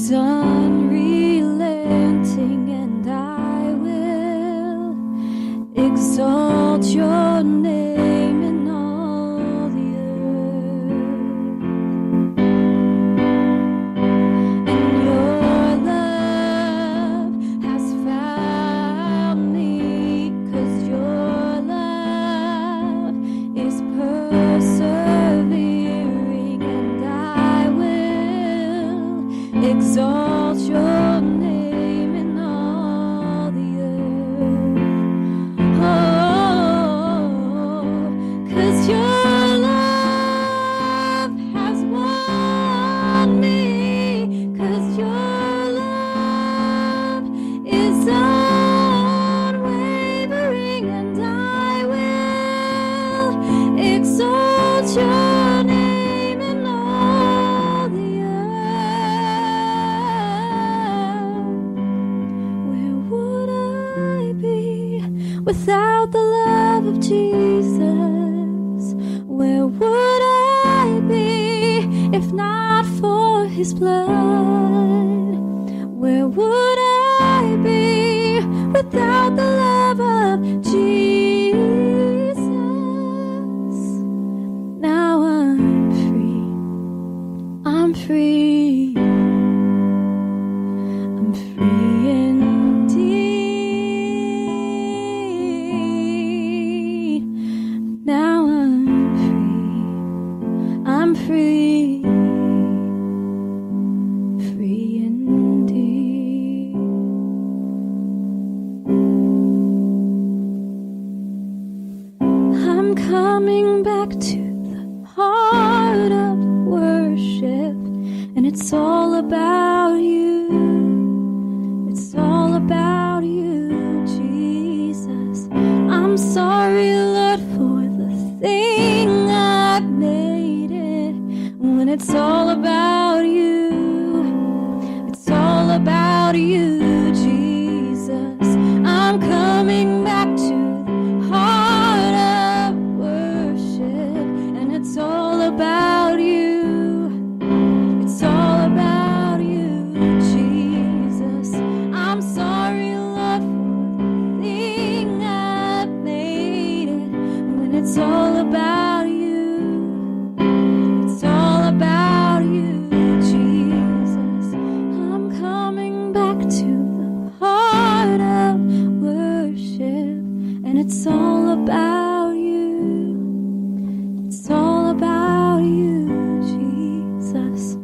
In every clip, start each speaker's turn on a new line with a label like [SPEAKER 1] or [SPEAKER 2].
[SPEAKER 1] is unrelenting, and I will exalt your name in all the earth. And your love has found me, 'cause your love is persevering, and I will exalt your name in all the earth. Oh, 'cause your love has won me, 'cause your love is unwavering, and I will exalt your name in all the earth. Where would I be without the love of Jesus? Where would I be if not for his blood? Where would I be without the love of Jesus? Now I'm free. I'm free. I'm free indeed. Now I'm free. I'm free. Free indeed. I'm coming back to the heart of worship, and it's all about you. It's all about you, Jesus. I'm sorry, Lord, for the thing I've made it. When it's all about you, it's all about you, Jesus. I'm coming back to the heart of worship, and it's all about you. It's all about you, Jesus. I'm sorry, Lord, for the thing I've made it. When it's all about you, it's all about you, Jesus. I'm coming back to the heart of worship, and it's all about you. It's all about you, Jesus.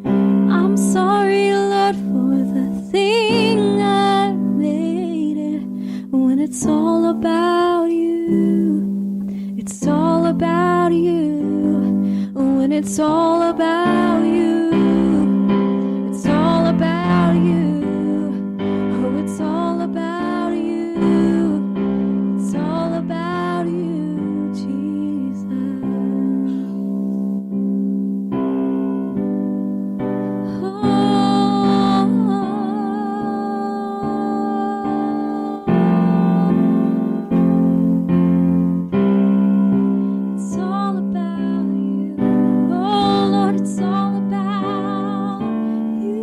[SPEAKER 1] I'm sorry, Lord, for the thing I made it. When it's all about you, it's all about you. When it's all about you, it's all about you. Oh, it's all about you. It's all about you, Jesus. It's all about you. Oh, Lord, it's all about you.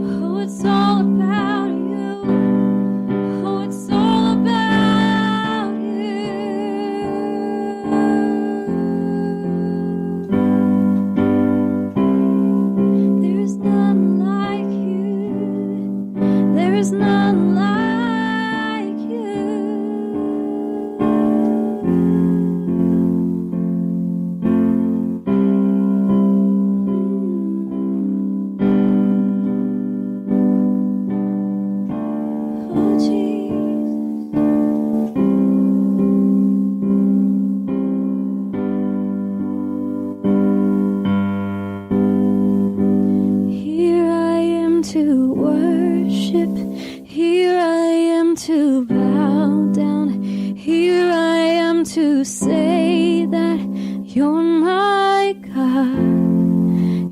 [SPEAKER 1] Oh, it's all about you. Oh, it's all about you. There is none like you. There is none like you. Oh, Jesus. Here I am to worship. Here I am to bow down. Here I am to say that you're my God.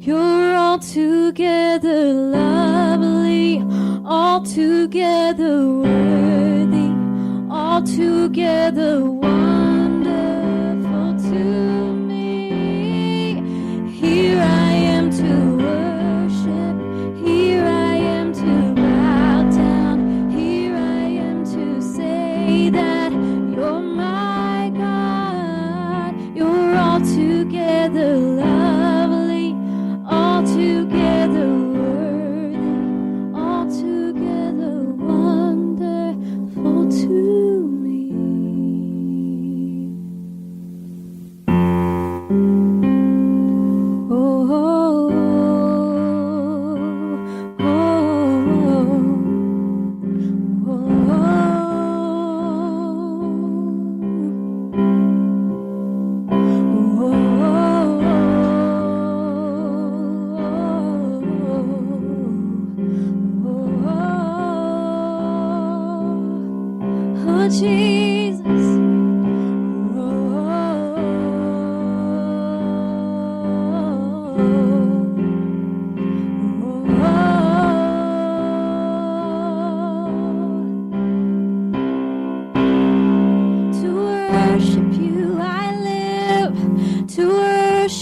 [SPEAKER 1] You're altogether lovely, altogether worthy, altogether wonderful to me.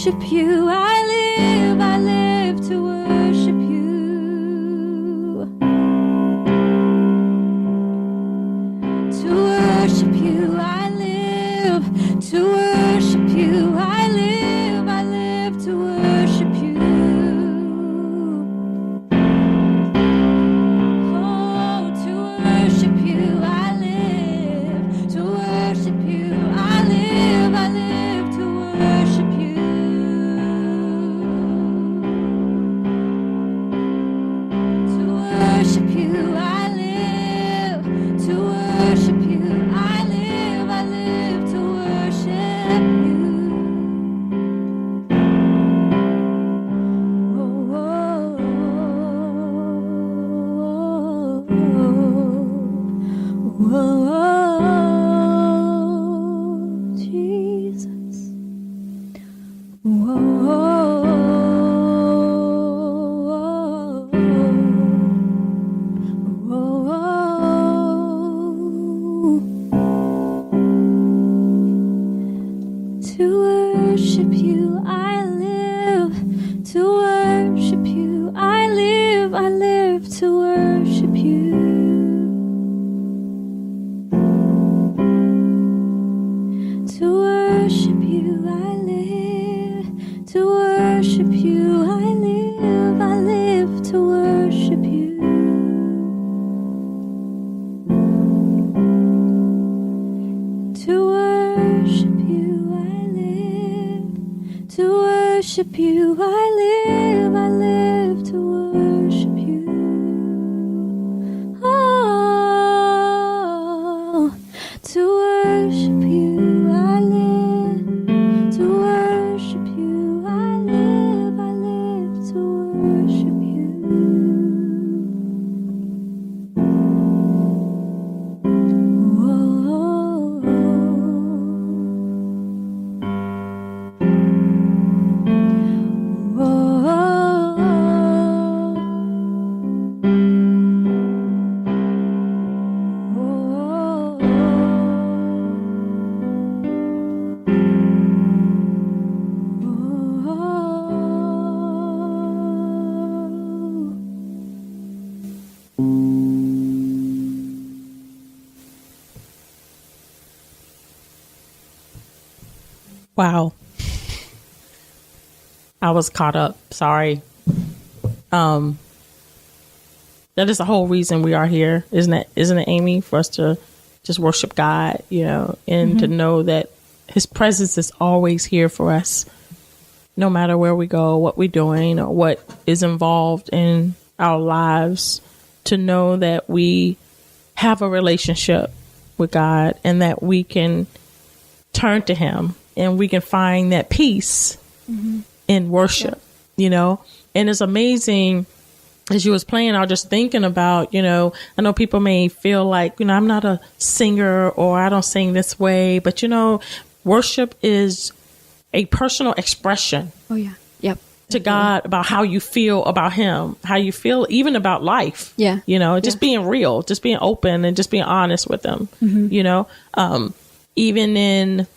[SPEAKER 1] worship you. I live to worship you. To worship you, I live to worship you. I live to worship you. Oh, to worship you, I live to worship you. I live to worship you. To worship you, I live to worship you. I live to worship you. Oh, oh, Jesus. To worship you, I live to worship you. I live to worship you. To worship you, I live to worship you. I live to worship you. To worship you, I live to worship you. I live to worship you. Oh, to worship you, I live to worship you. I live to worship you.
[SPEAKER 2] Wow. I was caught up. Sorry. That is the whole reason we are here, isn't it, Amy? For us to just worship God, and to know that his presence is always here for us, no matter where we go, what we're doing, or what is involved in our lives, to know that we have a relationship with God and that we can turn to him and we can find that peace in worship, and it's amazing. As you was playing, I was just thinking about, I know people may feel like, I'm not a singer or I don't sing this way, but, worship is a personal expression.
[SPEAKER 1] Oh, yeah. Yep.
[SPEAKER 2] To God about how you feel about him, how you feel even about life.
[SPEAKER 1] Yeah.
[SPEAKER 2] Just being real, just being open and just being honest with them, even in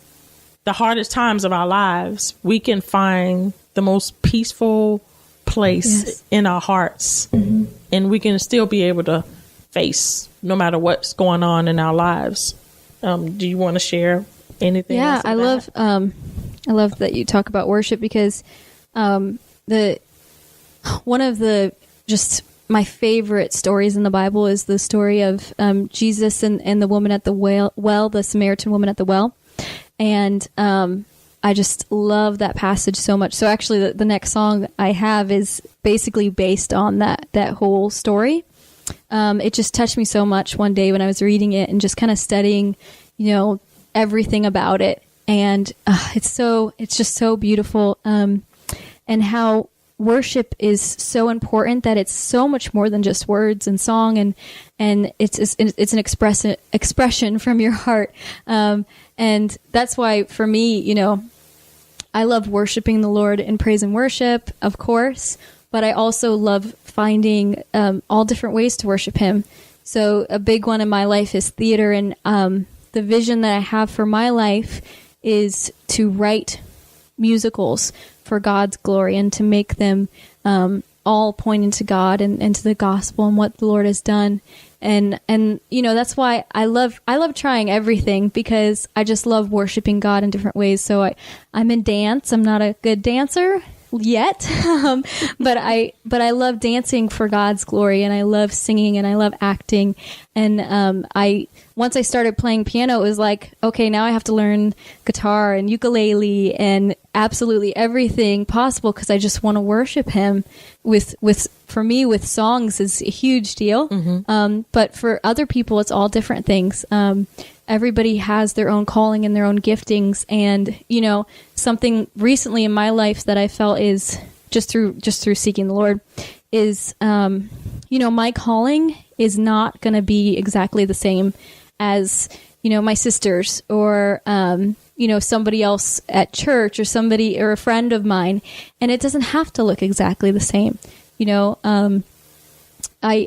[SPEAKER 2] the hardest times of our lives, we can find the most peaceful place in our hearts, and we can still be able to face no matter what's going on in our lives. Do you want to share anything?
[SPEAKER 1] Yeah, I love that you talk about worship, because one of the just my favorite stories in the Bible is the story of Jesus and the woman at the well, the Samaritan woman at the well. And I just love that passage so much. So actually, the next song I have is basically based on that whole story. It just touched me so much one day when I was reading it and just kind of studying, everything about it. And it's just so beautiful. And how worship is so important, that it's so much more than just words and song, and it's an expression from your heart. And that's why for me, I love worshiping the Lord in praise and worship, of course, but I also love finding all different ways to worship him. So a big one in my life is theater, and the vision that I have for my life is to write musicals for God's glory and to make them all pointing to God and to the gospel and what the Lord has done. And that's why I love trying everything, because I just love worshiping God in different ways. So I'm in dance. I'm not a good dancer yet, but I love dancing for God's glory, and I love singing, and I love acting. And once I started playing piano, it was like, okay, now I have to learn guitar and ukulele and absolutely everything possible, because I just want to worship Him. For me, with songs is a huge deal. Mm-hmm. But for other people, it's all different things. Everybody has their own calling and their own giftings. And, something recently in my life that I felt is just through seeking the Lord is, my calling is not going to be exactly the same as, my sisters or, somebody else at church or a friend of mine. And it doesn't have to look exactly the same. I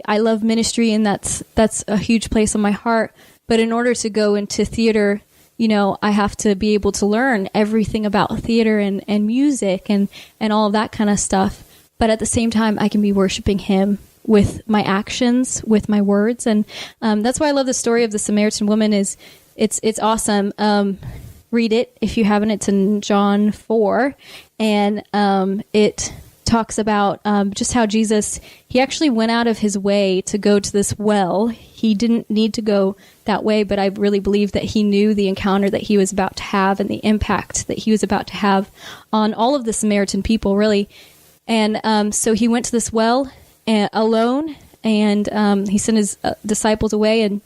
[SPEAKER 1] love ministry, and that's a huge place in my heart. But in order to go into theater, I have to be able to learn everything about theater and music and all of that kind of stuff. But at the same time, I can be worshiping Him with my actions, with my words. And that's why I love the story of the Samaritan woman. It's awesome. Read it if you haven't. It's in John 4. And it talks about just how Jesus, He actually went out of His way to go to this well. He didn't need to go that way, but I really believe that He knew the encounter that He was about to have and the impact that He was about to have on all of the Samaritan people, really. And so He went to this well alone, and He sent His disciples away, and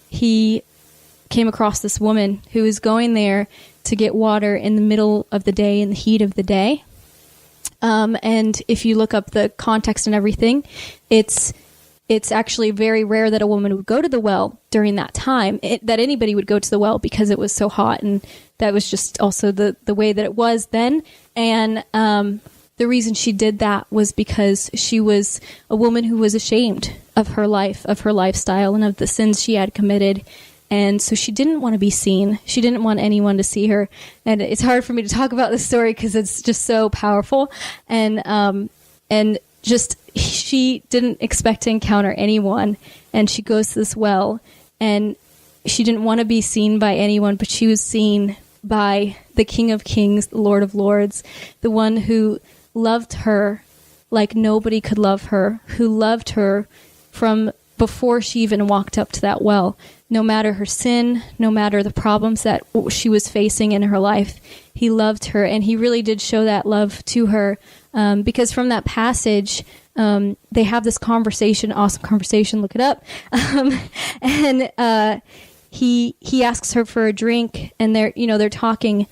[SPEAKER 1] He came across this woman who was going there to get water in the middle of the day, in the heat of the day. And if you look up the context and everything, it's actually very rare that a woman would go to the well during that time, that anybody would go to the well, because it was so hot. And that was just also the way that it was then. And the reason she did that was because she was a woman who was ashamed of her life, of her lifestyle, and of the sins she had committed. And so she didn't want to be seen. She didn't want anyone to see her. And it's hard for me to talk about this story because it's just so powerful. And just she didn't expect to encounter anyone. And she goes to this well, and she didn't want to be seen by anyone, but she was seen by the King of Kings, the Lord of Lords, the one who loved her like nobody could love her, who loved her from before she even walked up to that well. No matter her sin, no matter the problems that she was facing in her life, He loved her, and He really did show that love to her. Because from that passage, they have this conversation, awesome conversation, look it up. And he asks her for a drink, and they're talking,